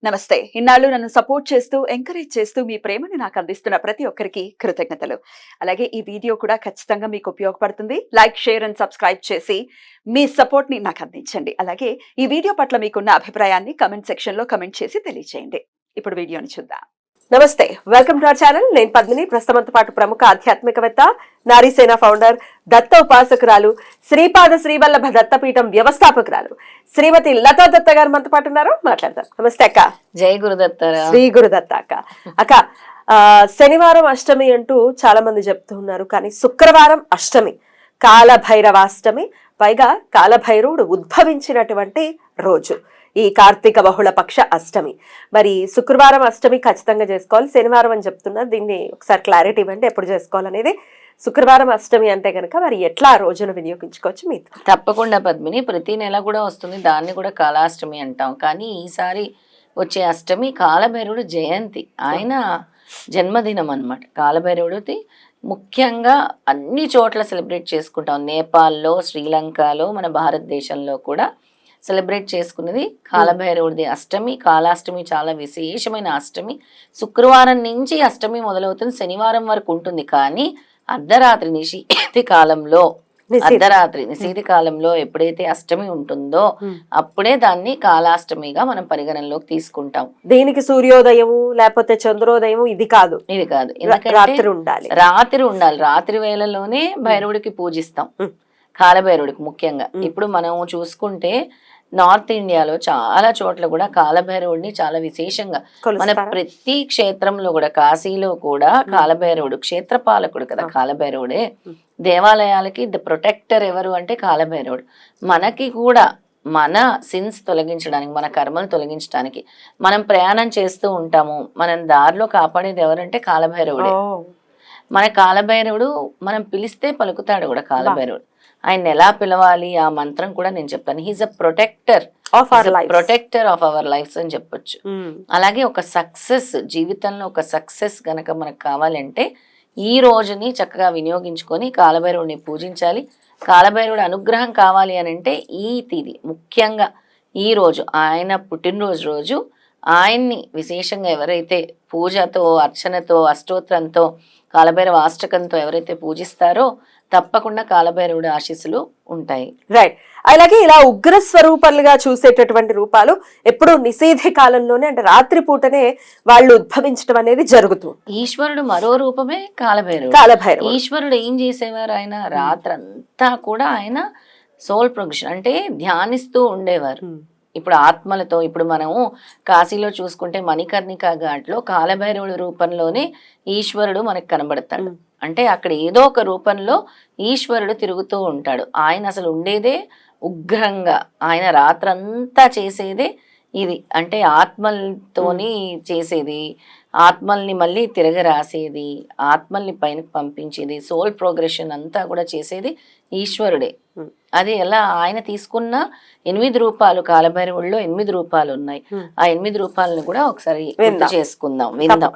నమస్తే. ఇన్నాళ్ళు నన్ను సపోర్ట్ చేస్తూ, ఎంకరేజ్ చేస్తూ మీ ప్రేమను నాకు అందిస్తున్న ప్రతి ఒక్కరికి కృతజ్ఞతలు. అలాగే ఈ వీడియో కూడా ఖచ్చితంగా మీకు ఉపయోగపడుతుంది. లైక్, షేర్ అండ్ సబ్స్క్రైబ్ చేసి మీ సపోర్ట్‌ని నాకు అందించండి. అలాగే ఈ వీడియో పట్ల మీకున్న అభిప్రాయాన్ని కామెంట్ సెక్షన్‌లో కామెంట్ చేసి తెలియజేయండి. ఇప్పుడు వీడియోని చూద్దాం. నమస్తే, వెల్కమ్ టు అవర్ ఛానల్. నేను పద్మిని. ప్రస్తుతంతో పాటు ప్రముఖ ఆధ్యాత్మికవేత్త, నారీసేన ఫౌండర్, దత్త ఉపాసకురాలు, శ్రీపాద శ్రీవల్లభ దత్తపీఠం వ్యవస్థాపకురాలు శ్రీమతి లతా దత్త గారు మనతో పాటు ఉన్నారు. మాట్లాడదాం. నమస్తే అక్క. జై గురుదత్త. శ్రీ గురుదత్త అక్క. అక్క, శనివారం అష్టమి అంటూ చాలా మంది చెప్తూ ఉన్నారు, కానీ శుక్రవారం అష్టమి, కాలభైరవాష్టమి. పైగా కాలభైరవుడు ఉద్భవించినటువంటి రోజు ఈ కార్తీక బహుళ పక్ష అష్టమి. మరి శుక్రవారం అష్టమి ఖచ్చితంగా చేసుకోవాలి, శనివారం అని చెప్తున్నారు. దీన్ని ఒకసారి క్లారిటీ ఇవ్వండి, ఎప్పుడు చేసుకోవాలనేది. శుక్రవారం అష్టమి అంటే కనుక మరి ఎట్లా ఆ రోజును వినియోగించుకోవచ్చు మీరు? తప్పకుండా పద్మిని, ప్రతి నెల కూడా వస్తుంది, దాన్ని కూడా కాలాష్టమి అంటాం. కానీ ఈసారి వచ్చే అష్టమి కాలభైరవుడు జయంతి, ఆయన జన్మదినం అన్నమాట. కాలభైరవుడిది ముఖ్యంగా అన్ని చోట్ల సెలబ్రేట్ చేసుకుంటాం. నేపాల్లో, శ్రీలంకలో, మన భారతదేశంలో కూడా సెలబ్రేట్ చేసుకున్నది కాలభైరవుడిది అష్టమి. కాలాష్టమి చాలా విశేషమైన అష్టమి. శుక్రవారం నుంచి అష్టమి మొదలవుతుంది, శనివారం వరకు ఉంటుంది. కానీ అర్ధరాత్రి నిశీతి కాలంలో ఎప్పుడైతే అష్టమి ఉంటుందో అప్పుడే దాన్ని కాలాష్టమిగా మనం పరిగణనలోకి తీసుకుంటాం. దీనికి సూర్యోదయము లేకపోతే చంద్రోదయము ఇది కాదు. రాత్రి ఉండాలి. రాత్రి వేళలోనే భైరవుడికి పూజిస్తాం, కాలభైరవుడికి ముఖ్యంగా. ఇప్పుడు మనం చూసుకుంటే నార్త్ ఇండియాలో చాలా చోట్ల కూడా కాలభైరవుడిని చాలా విశేషంగా, మన ప్రతి క్షేత్రంలో కూడా, కాశీలో కూడా కాలభైరవుడు క్షేత్రపాలకుడు కదా కాలభైరవుడే. దేవాలయాలకి ద ప్రొటెక్టర్ ఎవరు అంటే కాలభైరవుడు. మనకి కూడా మన సిన్స్ తొలగించడానికి, మన కర్మలు తొలగించడానికి మనం ప్రయాణం చేస్తూ ఉంటాము, మనం దారిలో కాపాడేది ఎవరంటే కాలభైరవుడే. మన కాలభైరవుడు మనం పిలిస్తే పలుకుతాడు కూడా కాలభైరవుడు. ఆయన ఎలా పిలవాలి ఆ మంత్రం కూడా నేను చెప్తాను. He's a protector of our lives అని చెప్పొచ్చు. అలాగే ఒక సక్సెస్, జీవితంలో ఒక సక్సెస్ గనక మనకు కావాలంటే ఈ రోజుని చక్కగా వినియోగించుకొని కాలభైరవుడిని పూజించాలి. కాలభైరవుడి అనుగ్రహం కావాలి అని అంటే ఈ తిథి, ముఖ్యంగా ఈ రోజు ఆయన పుట్టినరోజు రోజు ఆయన్ని విశేషంగా ఎవరైతే పూజతో, అర్చనతో, అష్టోత్తరంతో, కాలభైరవ అష్టకంతో ఎవరైతే పూజిస్తారో తప్పకుండా కాలభైరవుడి ఆశీస్సులు ఉంటాయి. రైట్. అలాగే ఇలా ఉగ్ర స్వరూపాలుగా చూసేటటువంటి రూపాలు ఎప్పుడు నిషేధ కాలంలోనే, అంటే రాత్రి పూటనే వాళ్ళు ఉద్భవించడం అనేది జరుగుతుంది. ఈశ్వరుడు మరో రూపమే కాలభైరవుడు. ఈశ్వరుడు ఏం చేసేవారు? ఆయన రాత్రంతా కూడా ఆయన సోల్ ప్రొగ్రెషన్ అంటే ధ్యానిస్తూ ఉండేవారు. ఇప్పుడు ఆత్మలతో, ఇప్పుడు మనము కాశీలో చూసుకుంటే మణికర్ణికా ఘాట్లో కాలభైరవుడి రూపంలోనే ఈశ్వరుడు మనకు కనబడతాడు. అంటే అక్కడ ఏదో ఒక రూపంలో ఈశ్వరుడు తిరుగుతూ ఉంటాడు. ఆయన అసలు ఉండేదే ఉగ్రంగా, ఆయన రాత్రంతా చేసేదే ఇది. అంటే ఆత్మలతోని చేసేది, ఆత్మల్ని మళ్ళీ తిరగరాసేది, ఆత్మల్ని పైనకి పంపించేది, సోల్ ప్రోగ్రెషన్ అంతా కూడా చేసేది ఈశ్వరుడే. అది ఎలా ఆయన తీసుకున్న 8 రూపాలు, కాలభైరవుల్లో 8 రూపాలు ఉన్నాయి. ఆ 8 రూపాలను కూడా ఒకసారి గుర్తు చేసుకుందాం, విందాం.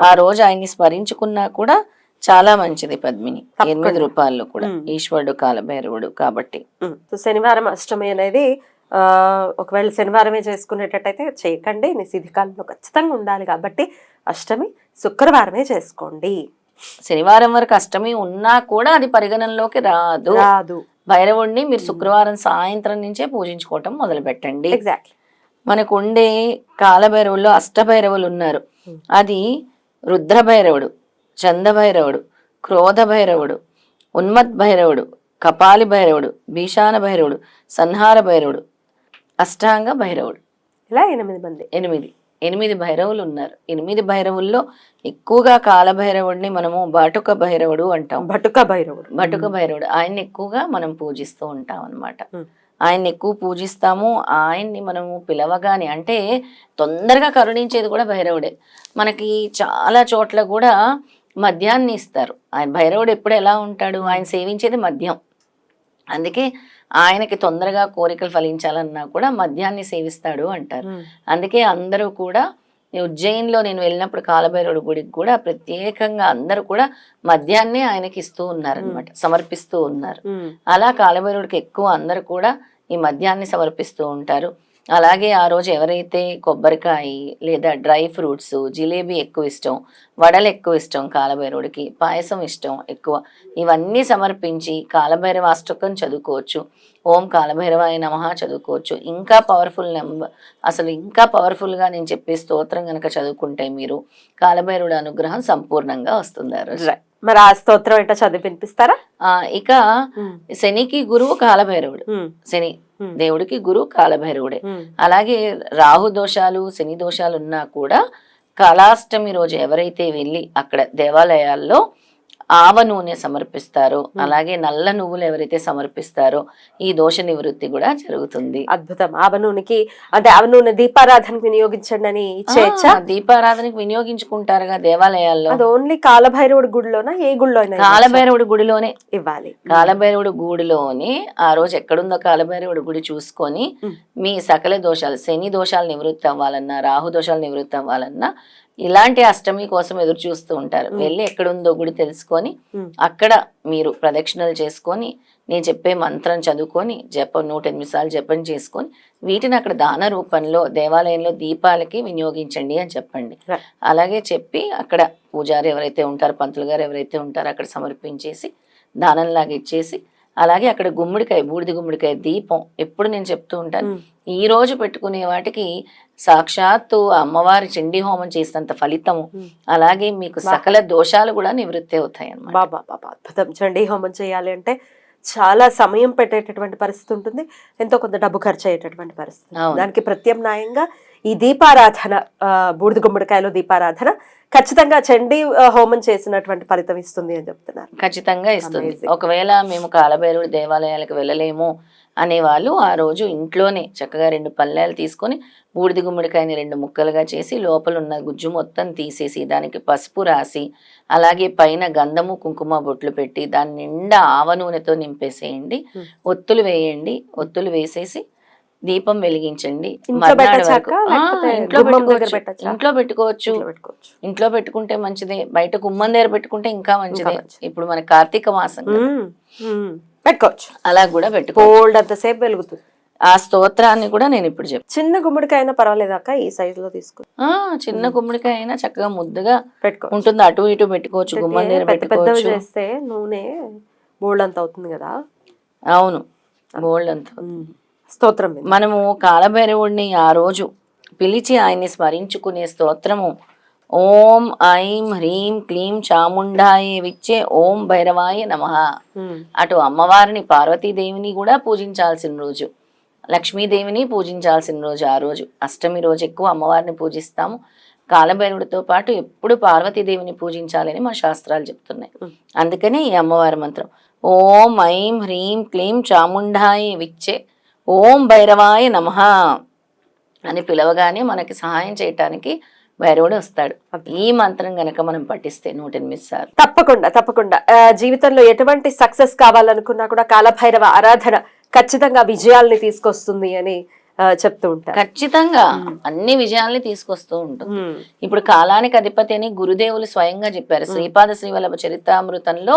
ఆ రోజు ఆయన్ని స్మరించుకున్నా కూడా చాలా మంచిది పద్మిని. 8 రూపాయలు కూడా ఈశ్వరుడు కాలభైరవుడు కాబట్టి. శనివారం అష్టమి అనేది ఒకవేళ శనివారమే చేసుకునేటట్టయితే చేయకండి, నిషిద్ధ కాలంలో ఖచ్చితంగా ఉండాలి కాబట్టి అష్టమి శుక్రవారమే చేసుకోండి. శనివారం వరకు అష్టమి ఉన్నా కూడా అది పరిగణనలోకి రాదు. భైరవుడిని మీరు శుక్రవారం సాయంత్రం నుంచే పూజించుకోవటం మొదలు పెట్టండి. ఎగ్జాక్ట్లీ. మనకు ఉండే కాలభైరవుల్లో అష్టభైరవులు ఉన్నారు. అది రుద్రభైరవుడు, చందభైరవుడు, క్రోధ భైరవుడు, ఉన్మత్ భైరవుడు, కపాలి భైరవుడు, భీషాన భైరవుడు, సంహార భైరవుడు, అష్టాంగ భైరవుడు. ఇలా 8 భైరవులు ఉన్నారు. 8 భైరవుల్లో ఎక్కువగా కాలభైరవుడిని మనము బాటుక భైరవుడు అంటాం. బటుక భైరవుడు ఆయన్ని ఎక్కువగా మనం పూజిస్తూ ఉంటాం అన్నమాట. ఆయన్ని ఎక్కువ పూజిస్తాము. ఆయన్ని మనము పిలవగానే, అంటే తొందరగా కరుణించేది కూడా భైరవుడే. మనకి చాలా చోట్ల కూడా మద్యాన్ని ఇస్తారు. ఆయన భైరవుడు ఎప్పుడు ఎలా ఉంటాడు? ఆయన సేవించేది మద్యం. అందుకే ఆయనకి తొందరగా కోరికలు ఫలించాలన్నా కూడా మద్యాన్ని సేవిస్తాడు అంటారు. అందుకే అందరూ కూడా ఉజ్జయిన్లో నేను వెళ్ళినప్పుడు కాలభైరవుడి గుడికి కూడా ప్రత్యేకంగా అందరూ కూడా మద్యాన్నే ఆయనకి ఇస్తూ ఉన్నారనమాట, సమర్పిస్తూ ఉన్నారు. అలా కాలభైరవుడికి ఎక్కువ అందరూ కూడా ఈ మద్యాన్ని సమర్పిస్తూ ఉంటారు. అలాగే ఆ రోజు ఎవరైతే కొబ్బరికాయ లేదా డ్రై ఫ్రూట్స్, జిలేబీ ఎక్కువ ఇష్టం, వడలు ఎక్కువ ఇష్టం, కాలభైరవుడికి పాయసం ఇష్టం ఎక్కువ, ఇవన్నీ సమర్పించి కాలభైరవ అష్టకం చదువుకోవచ్చు. ఓం కాలభైరవాయ నమః చదువుకోవచ్చు. ఇంకా పవర్ఫుల్ నెంబర్, అసలు ఇంకా పవర్ఫుల్గా నేను చెప్పే స్తోత్రం కనుక చదువుకుంటే మీరు కాలభైరవుడి అనుగ్రహం సంపూర్ణంగా వస్తుంది ఆ రోజు. మరి ఆ స్తోత్రం ఏంటో చదివి వినిపిస్తారా? ఇక శనికి గురువు కాలభైరవుడు. శని దేవుడికి గురువు కాలభైరవుడే. అలాగే రాహు దోషాలు, శని దోషాలు ఉన్నా కూడా కాలాష్టమి రోజు ఎవరైతే వెళ్ళి అక్కడ దేవాలయాల్లో ఆవ నూనె సమర్పిస్తారో, అలాగే నల్ల నువ్వులు ఎవరైతే సమర్పిస్తారో ఈ దోష నివృత్తి కూడా జరుగుతుంది. అద్భుతం. ఆవ నూనెకి అంటే ఆవ నూనె దీపారాధనకి వినియోగించండి అని ఇచ్చేయచ్చా? దీపారాధనకి వినియోగించుకుంటారుగా దేవాలయాల్లో. అది ఓన్లీ కాలభైరవుడి గుడిలోనా, ఏ గుడిలో? కాలభైరవుడి గుడిలోనే ఇవ్వాలి. కాలభైరవుడి గుడిలోనే ఆ రోజు ఎక్కడుందో కాలభైరవుడి గుడి చూసుకొని మీ సకల దోషాలు, శని దోషాలు నివృత్తి అవ్వాలన్నా, రాహు దోషాలు నివృత్తి అవ్వాలన్నా, ఇలాంటి అష్టమి కోసం ఎదురు చూస్తూ ఉంటారు. వెళ్ళి ఎక్కడుందో గుడి తెలుసుకొని అక్కడ మీరు ప్రదక్షిణలు చేసుకొని నేను చెప్పే మంత్రం చదువుకొని జపం 108 సార్లు జపం చేసుకొని వీటిని అక్కడ దాన రూపంలో దేవాలయంలో దీపాలకి వినియోగించండి అని చెప్పండి. అలాగే చెప్పి అక్కడ పూజారి ఎవరైతే ఉంటారో, పంతులు గారు ఎవరైతే ఉంటారో అక్కడ సమర్పించేసి దానంలాగా ఇచ్చేసి, అలాగే అక్కడ గుమ్మడికాయ, బూడిద గుమ్మడికాయ దీపం ఎప్పుడు నేను చెప్తూ ఉంటాను. ఈ రోజు పెట్టుకునే వాటికి సాక్షాత్తు అమ్మవారి చండీ హోమం చేసినంత ఫలితము, అలాగే మీకు సకల దోషాలు కూడా నివృత్తి అవుతాయి అన్నమాట. బాబా అద్భుతం. చండీ హోమం చేయాలి అంటే చాలా సమయం పెట్టేటటువంటి పరిస్థితి ఉంటుంది, ఎంతో కొంత డబ్బు ఖర్చు అయ్యేటటువంటి పరిస్థితి. దానికి ప్రత్యామ్నాయంగా ఈ దీపారాధన, బూడిద గుమ్మడికాయలో దీపారాధన ఖచ్చితంగా చండీ హోమం చేసినటువంటి ఫలితం ఇస్తుంది అని చెప్తున్నారు. ఖచ్చితంగా ఇస్తుంది. ఒకవేళ మేము కాలభైరవుడి దేవాలయాలకు వెళ్ళలేము అనేవాళ్ళు ఆ రోజు ఇంట్లోనే చక్కగా 2 పళ్ళాలు తీసుకొని బూడిద గుమ్మడికాయని 2 ముక్కలుగా చేసి లోపల ఉన్న గుజ్జు మొత్తం తీసేసి దానికి పసుపు రాసి, అలాగే పైన గంధము కుంకుమ బొట్లు పెట్టి దాని నిండా ఆవ నూనెతో నింపేసేయండి. ఒత్తులు వేయండి. ఒత్తులు వేసేసి దీపం వెలిగించండి. ఇంట్లో పెట్టుకోవచ్చు. ఇంట్లో పెట్టుకుంటే మంచిదే, బయట గుమ్మం దగ్గర పెట్టుకుంటే ఇంకా మంచిదే. ఇప్పుడు మన కార్తీక మాసం పెట్టుకోవచ్చు, అలా కూడా పెట్టుకోవచ్చు. అంతసేపు వెలుగుతుంది. ఆ స్తోత్రాన్ని కూడా నేను ఇప్పుడు చెప్తాను. చిన్న గుమ్మడికాయ అయినా పర్వాలేదాక ఈ సైజ్ లో తీసుకో. చిన్న గుమ్మడికాయ అయినా చక్కగా ముద్దుగా ఉంటుంది. అటు ఇటు పెట్టుకోవచ్చు, గుమ్మం దగ్గర పెట్టుకోవచ్చు. చేస్తే నూనె బోల్డ్ అంత అవుతుంది కదా. అవును, బోల్డ్ అంత. స్తోత్రం మనము కాలభైరవుడిని ఆ రోజు పిలిచి ఆయన్ని స్మరించుకునే స్తోత్రము ఓం ఐం హ్రీం క్లీం చాముండాయ విచ్చే ఓం భైరవాయ నమః. అటు అమ్మవారిని పార్వతీదేవిని కూడా పూజించాల్సిన రోజు, లక్ష్మీదేవిని పూజించాల్సిన రోజు. ఆ రోజు అష్టమి రోజు ఎక్కువ అమ్మవారిని పూజిస్తాము. కాలభైరవుడితో పాటు ఎప్పుడు పార్వతీదేవిని పూజించాలని మా శాస్త్రాలు చెప్తున్నాయి. అందుకనే ఈ అమ్మవారి మంత్రం ఓం ఐం హ్రీం క్లీం చాముండాయ విచ్చే ఓం భైరవాయ నమః అని పిలవగానే మనకి సహాయం చేయటానికి భైరవుడు వస్తాడు. ఈ మంత్రం గనక మనం పఠిస్తే 108 సార్లు తప్పకుండా జీవితంలో ఎటువంటి సక్సెస్ కావాలనుకున్నా కూడా కాలభైరవ ఆరాధన ఖచ్చితంగా విజయాల్ని తీసుకొస్తుంది అని చెప్తూ ఉంటారు. ఖచ్చితంగా అన్ని విజయాల్ని తీసుకొస్తూ ఉంటుంది. ఇప్పుడు కాలానికి అధిపతి అని గురుదేవులు స్వయంగా చెప్పారు. శ్రీపాద శ్రీవల్లభ చరితామృతంలో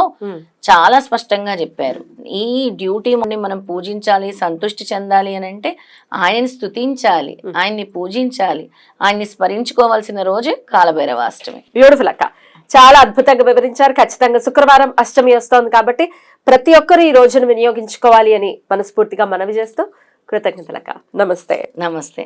చాలా స్పష్టంగా చెప్పారు. ఈ డ్యూటీ మనం పూజించాలి, సంతృష్టి చెందాలి అని అంటే ఆయన్ని స్తుతించాలి, ఆయన్ని పూజించాలి, ఆయన్ని స్మరించుకోవాల్సిన రోజే కాలభైరవాష్టమి. బ్యూటిఫుల్ అక్క, చాలా అద్భుతంగా వివరించారు. ఖచ్చితంగా శుక్రవారం అష్టమి వస్తోంది కాబట్టి ప్రతి ఒక్కరు ఈ రోజును వినియోగించుకోవాలి అని మనస్ఫూర్తిగా మనవి చేస్తూ కృతజ్ఞతలక్క. నమస్తే. నమస్తే.